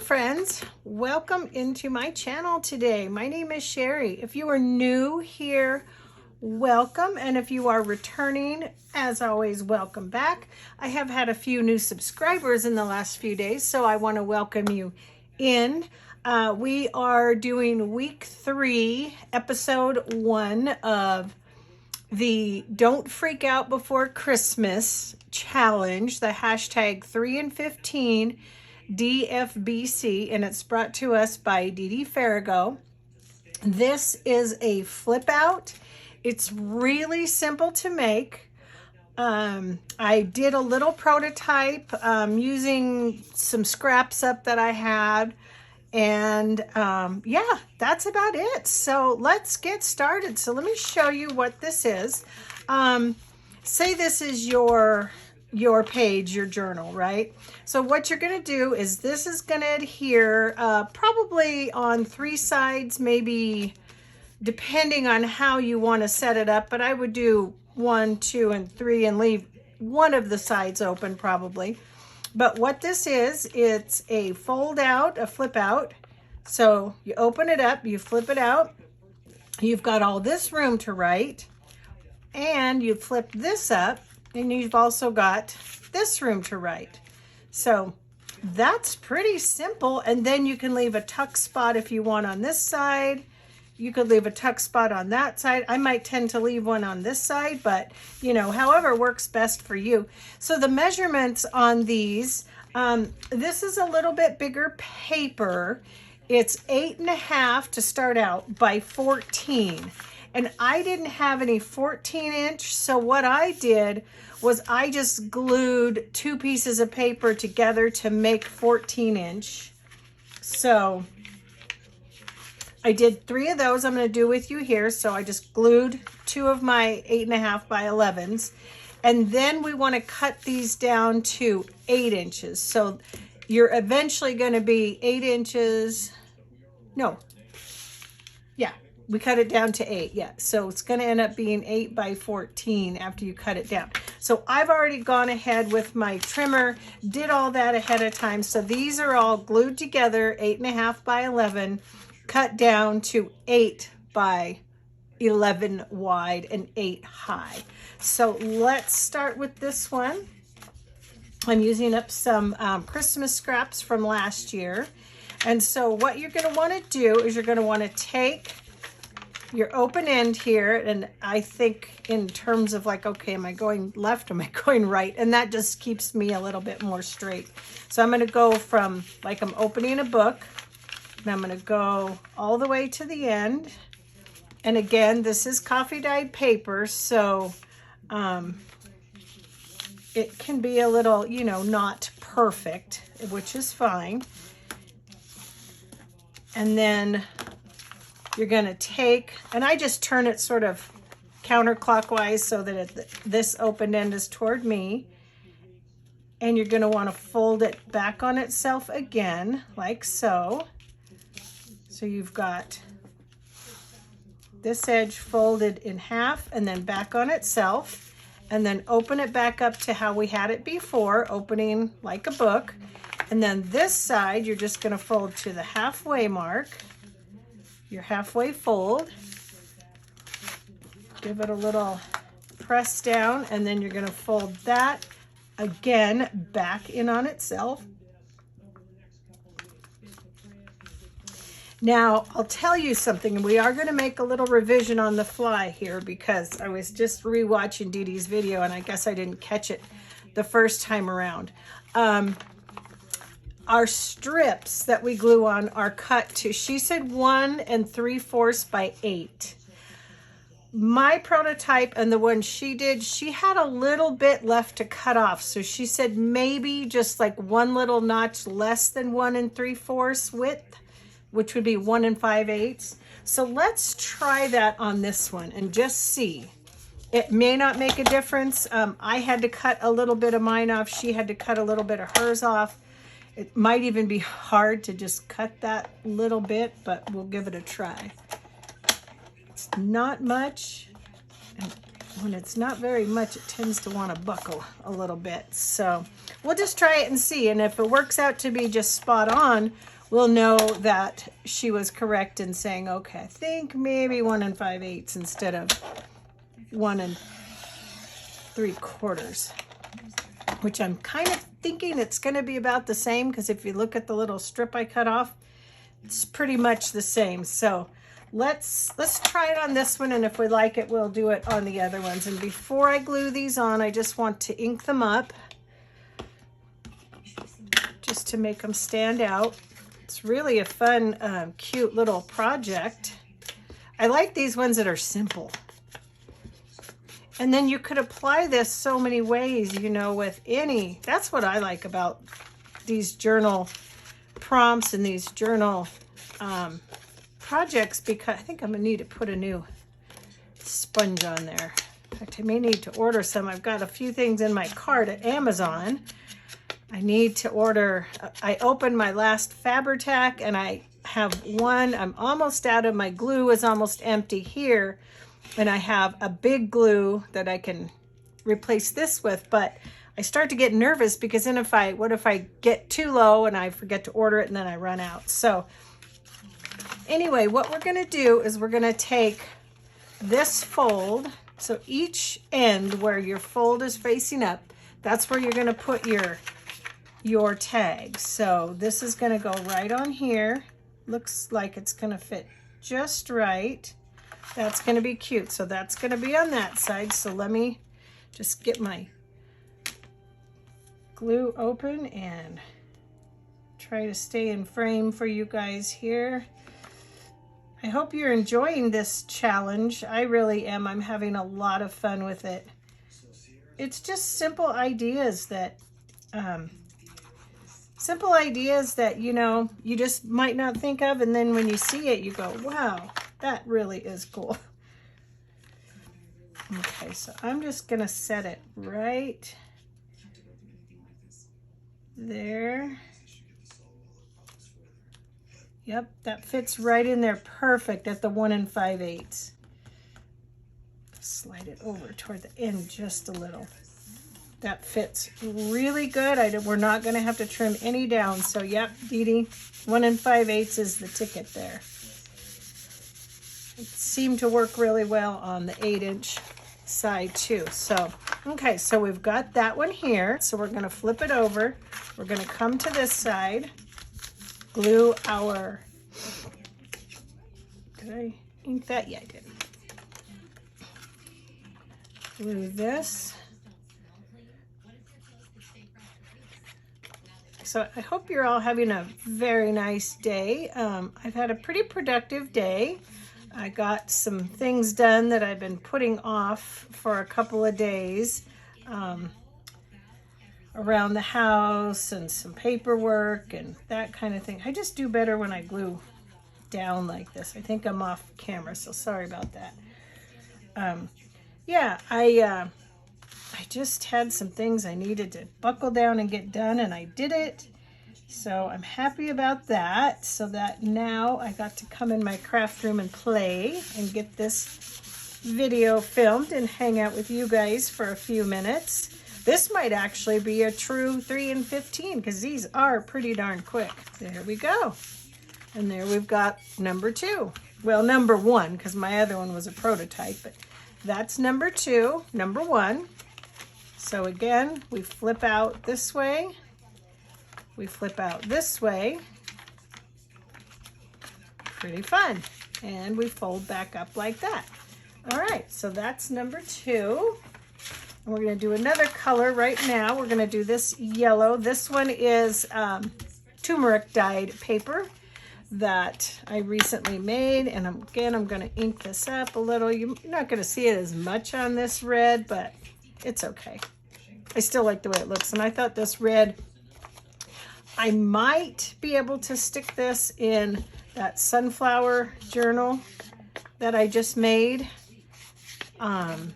friends, welcome into my channel today. My name is Shary. If you are new here, welcome, and if you are returning, as always, welcome back. I have had a few new subscribers in the last few days, so I want to welcome you in. We are doing week 3, episode 1 of the Don't Freak Out Before Christmas challenge, the hashtag 3 and 15 DFBC, and it's brought to us by Dee Dee Farago. This is a flip out. It's really simple to make. I did a little prototype using some scraps up that I had, and yeah, that's about it. So let's get started. So let me show you what this is. Say this is your page, your journal, right? So what you're going to do is this is going to adhere probably on 3 sides, maybe depending on how you want to set it up, but I would do 1, 2, and 3 and leave one of the sides open probably. But what this is, it's a fold out, a flip out. So you open it up, you flip it out, you've got all this room to write, and you flip this up, and you've also got this room to write. So that's pretty simple. And then you can leave a tuck spot if you want on this side. You could leave a tuck spot on that side. I might tend to leave one on this side, but you know, however works best for you. So the measurements on these, this is a little bit bigger paper. It's 8.5 to start out by 14. And I didn't have any 14-inch, so what I did was I just glued 2 pieces of paper together to make 14-inch. So I did 3 of those I'm going to do with you here. So I just glued 2 of my 8.5 by 11s. And then we want to cut these down to 8 inches. So you're eventually going to be 8 inches. No. Yeah. We cut it down to 8, yeah. So it's going to end up being 8 by 14 after you cut it down. So I've already gone ahead with my trimmer, did all that ahead of time. So these are all glued together, 8.5 by 11, cut down to 8 by 11 wide and 8 high. So let's start with this one. I'm using up some Christmas scraps from last year. And so what you're going to want to do is you're going to want to take your open end here, and I think in terms of like, okay, am I going left, am I going right? And that just keeps me a little bit more straight. So I'm going to go from like I'm opening a book, and I'm going to go all the way to the end. And again, this is coffee dyed paper, so it can be a little, you know, not perfect, which is fine. And then you're going to take, and I just turn it sort of counterclockwise so that this open end is toward me. And you're going to want to fold it back on itself again, like so. So you've got this edge folded in half and then back on itself. And then open it back up to how we had it before, opening like a book. And then this side, you're just going to fold to the halfway mark. Your halfway fold, give it a little press down, and then you're going to fold that again back in on itself. Now, I'll tell you something, and we are going to make a little revision on the fly here because I was just rewatching Dee Dee's video, and I guess I didn't catch it the first time around. Our strips that we glue on are cut to, she said 1 3/4 by 8. My prototype and the one she did, she had a little bit left to cut off. So she said maybe just like 1 little notch less than 1 3/4 width, which would be 1 5/8. So let's try that on this one and just see. It may not make a difference. I had to cut a little bit of mine off. She had to cut a little bit of hers off. It might even be hard to just cut that little bit, but we'll give it a try. It's not much, and when it's not very much, it tends to want to buckle a little bit. So we'll just try it and see, and if it works out to be just spot on, we'll know that she was correct in saying, okay, I think maybe 1 5/8 instead of 1 3/4, which I'm kind of thinking it's going to be about the same, because if you look at the little strip I cut off, it's pretty much the same. So let's try it on this one, and if we like it, we'll do it on the other ones. And before I glue these on, I just want to ink them up just to make them stand out. It's really a fun, cute little project. I like these ones that are simple. And then you could apply this so many ways, you know, with any, that's what I like about these journal prompts and these journal projects, because I think I'm gonna need to put a new sponge on there. In fact, I may need to order some. I've got a few things in my cart at Amazon. I need to order, I opened my last Fabri-Tac and I have one, I'm almost out of, my glue is almost empty here. And I have a big glue that I can replace this with, but I start to get nervous because then what if I get too low and I forget to order it and then I run out. So anyway, what we're gonna do is we're gonna take this fold. So each end where your fold is facing up, that's where you're gonna put your tags. So this is gonna go right on here. Looks like it's gonna fit just right. That's going to be cute. So that's going to be on that side. So let me just get my glue open and try to stay in frame for you guys here. I hope you're enjoying this challenge. I really am. I'm having a lot of fun with it. It's just simple ideas that, you know, you just might not think of. And then when you see it, you go, wow. That really is cool. Okay, so I'm just gonna set it right there. Yep, that fits right in there perfect at the 1 5/8. Slide it over toward the end just a little. That fits really good. We're not gonna have to trim any down. So yep, Dee Dee, 1 5/8 is the ticket there. It seemed to work really well on the 8-inch side too. So, okay, so we've got that one here. So we're gonna flip it over. We're gonna come to this side, glue our, did I ink that? Yeah, I did. Glue this. So I hope you're all having a very nice day. I've had a pretty productive day. I got some things done that I've been putting off for a couple of days around the house, and some paperwork and that kind of thing. I just do better when I glue down like this. I think I'm off camera, so sorry about that. Yeah, I just had some things I needed to buckle down and get done, and I did it. So I'm happy about that, so that now I got to come in my craft room and play and get this video filmed and hang out with you guys for a few minutes. This might actually be a true 3 in 15 because these are pretty darn quick. There we go. And there we've got number 2. Well, number 1, because my other one was a prototype, but that's number 2, number 1. So again, we flip out this way. We flip out this way. Pretty fun. And we fold back up like that. All right, so that's number 2. And we're going to do another color right now. We're going to do this yellow. This one is turmeric dyed paper that I recently made. And again, I'm going to ink this up a little. You're not going to see it as much on this red, but it's okay. I still like the way it looks. And I thought this red, I might be able to stick this in that sunflower journal that I just made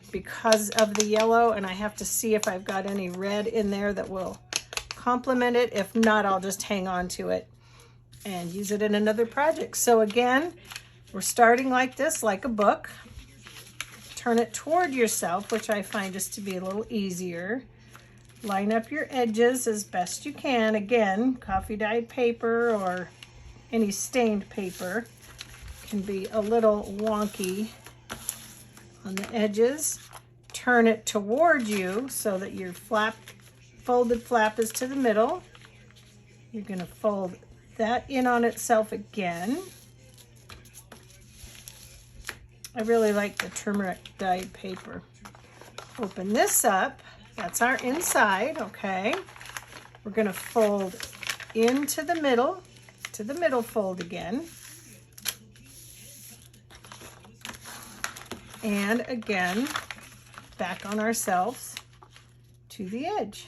because of the yellow, and I have to see if I've got any red in there that will complement it. If not, I'll just hang on to it and use it in another project. So again, we're starting like this, like a book. Turn it toward yourself, which I find just to be a little easier. Line up your edges as best you can. Again, coffee dyed paper or any stained paper can be a little wonky on the edges. Turn it toward you so that your folded flap is to the middle. You're going to fold that in on itself again. I really like the turmeric dyed paper. Open this up. That's our inside, okay? We're going to fold into the middle, to the middle fold again. And again, back on ourselves to the edge.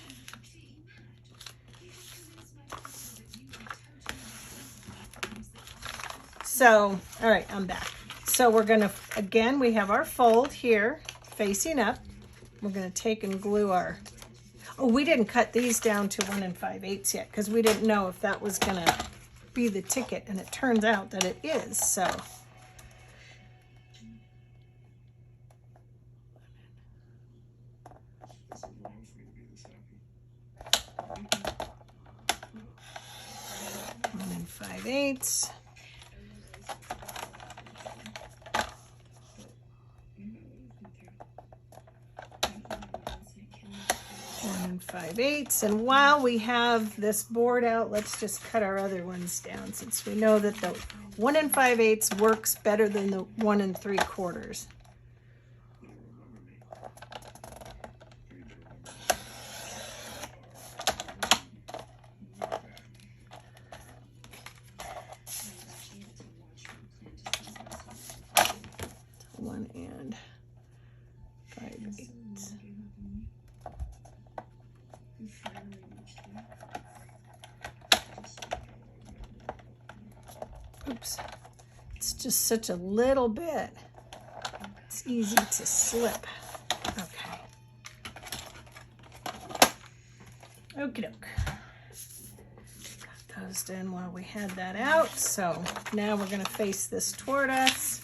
So, all right, I'm back. So we're gonna, again, we have our fold here facing up. We're gonna take and glue our, oh, we didn't cut these down to 1 5/8 yet because we didn't know if that was gonna be the ticket, and it turns out that it is, so. And 5/8. And 5/8. And while we have this board out, let's just cut our other ones down since we know that the 1 5/8 works better than the 1 3/4. Oops, it's just such a little bit. It's easy to slip. Okay. Okie doke. Got those done while we had that out. So now we're going to face this toward us.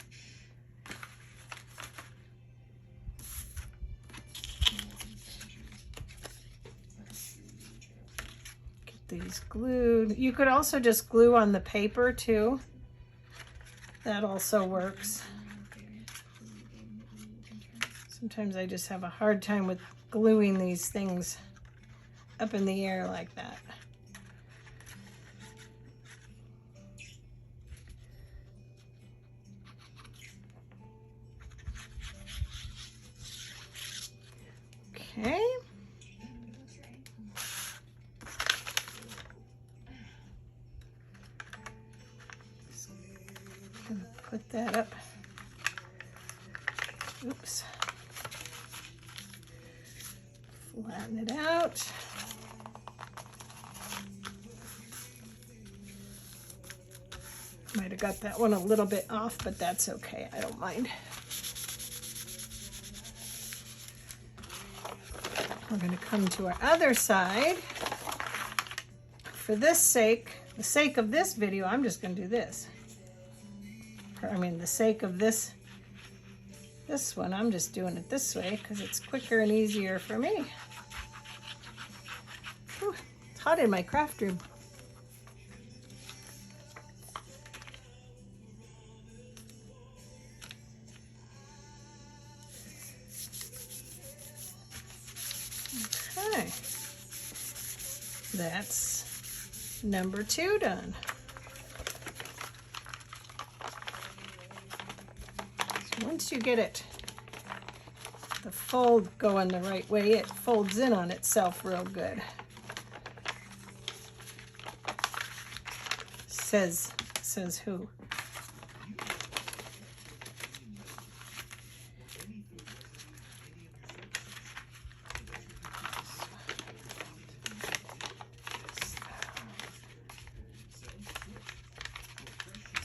Get these glued. You could also just glue on the paper too. That also works. Sometimes I just have a hard time with gluing these things up in the air like that. Okay. Put that up. Oops. Flatten it out. Might have got that one a little bit off, but that's okay. I don't mind. We're going to come to our other side. For this sake, the sake of this video, I'm just going to do this. I mean, the sake of this one, I'm just doing it this way because it's quicker and easier for me. Whew, it's hot in my craft room. Okay, that's number 2 done. Once you get it, the fold going the right way, it folds in on itself real good. Says who?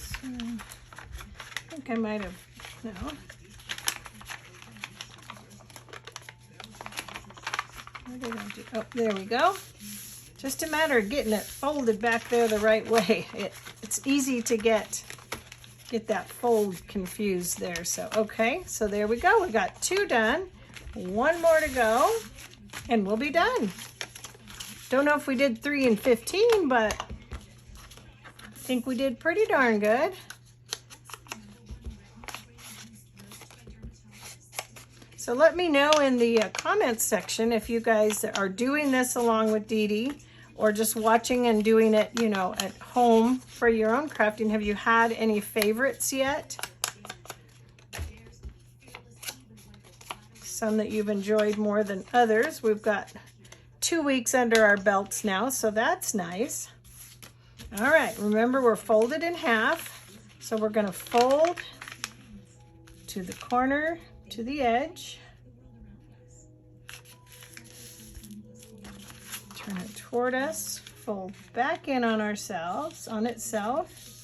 So, I think I might have. No. What did I do? Oh, there we go. Just a matter of getting it folded back there the right way. It's easy to get that fold confused there. So, okay, so there we go. We got 2 done. 1 more to go, and we'll be done. Don't know if we did 3 and 15, but think we did pretty darn good. So let me know in the comments section if you guys are doing this along with Dee Dee, or just watching and doing it, you know, at home for your own crafting. Have you had any favorites yet? Some that you've enjoyed more than others. We've got 2 weeks under our belts now, so that's nice. All right, remember we're folded in half. So we're gonna fold to the corner, to the edge. Turn it toward us, fold back in on ourselves, on itself.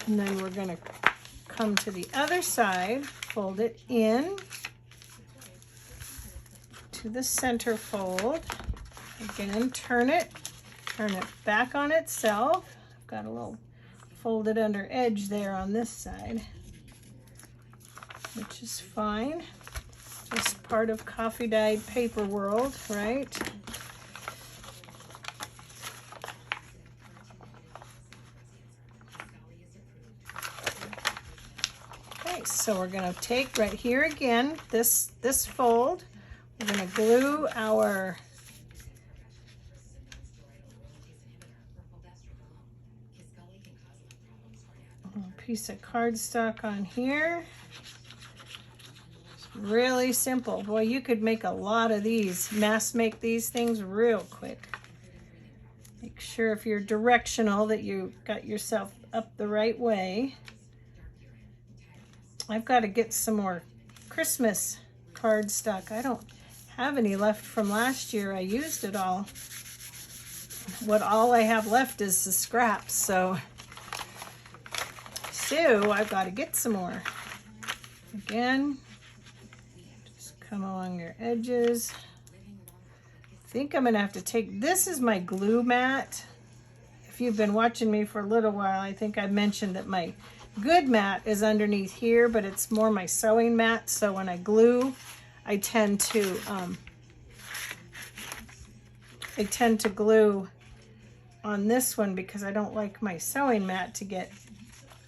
And then we're gonna come to the other side, fold it in to the center fold. Again, turn it back on itself. I've got a little folded under edge there on this side, which is fine. Just part of coffee dyed paper world, right? Okay, so we're gonna take right here again, this fold, we're gonna glue our piece of cardstock on here. It's really simple. Boy, you could make a lot of these, mass make these things real quick. Make sure if you're directional that you got yourself up the right way. I've got to get some more Christmas cardstock. I don't have any left from last year. I used it all. All I have left is the scraps, so I've got to get some more. Again, just come along your edges. I think I'm gonna have to take, this is my glue mat. If you've been watching me for a little while, I think I mentioned that my good mat is underneath here, but it's more my sewing mat. So when I glue, I tend to glue on this one because I don't like my sewing mat to get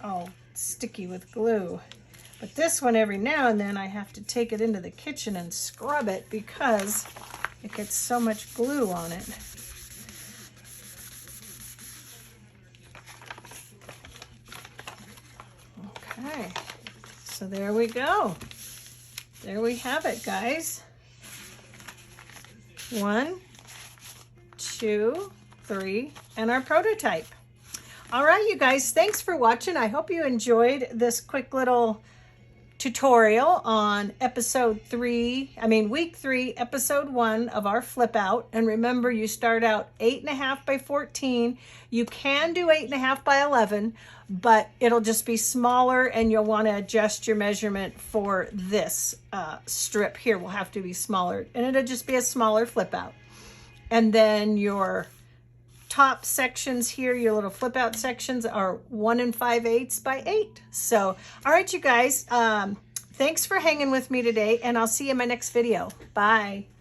all sticky with glue. But this one, every now and then I have to take it into the kitchen and scrub it because it gets so much glue on it. Okay, so there we go. There we have it, guys. 1, 2, 3, and our prototype. All right, you guys, thanks for watching. I hope you enjoyed this quick little tutorial on week 3, episode 1 of our flip out. And remember, you start out 8.5 by 14. You can do 8.5 by 11, but it'll just be smaller, and you'll want to adjust your measurement for this strip here. Will have to be smaller, and it'll just be a smaller flip out. And then your top sections here, your little flip out sections, are 1 5/8 by 8. So, all right, you guys, thanks for hanging with me today, and I'll see you in my next video. Bye.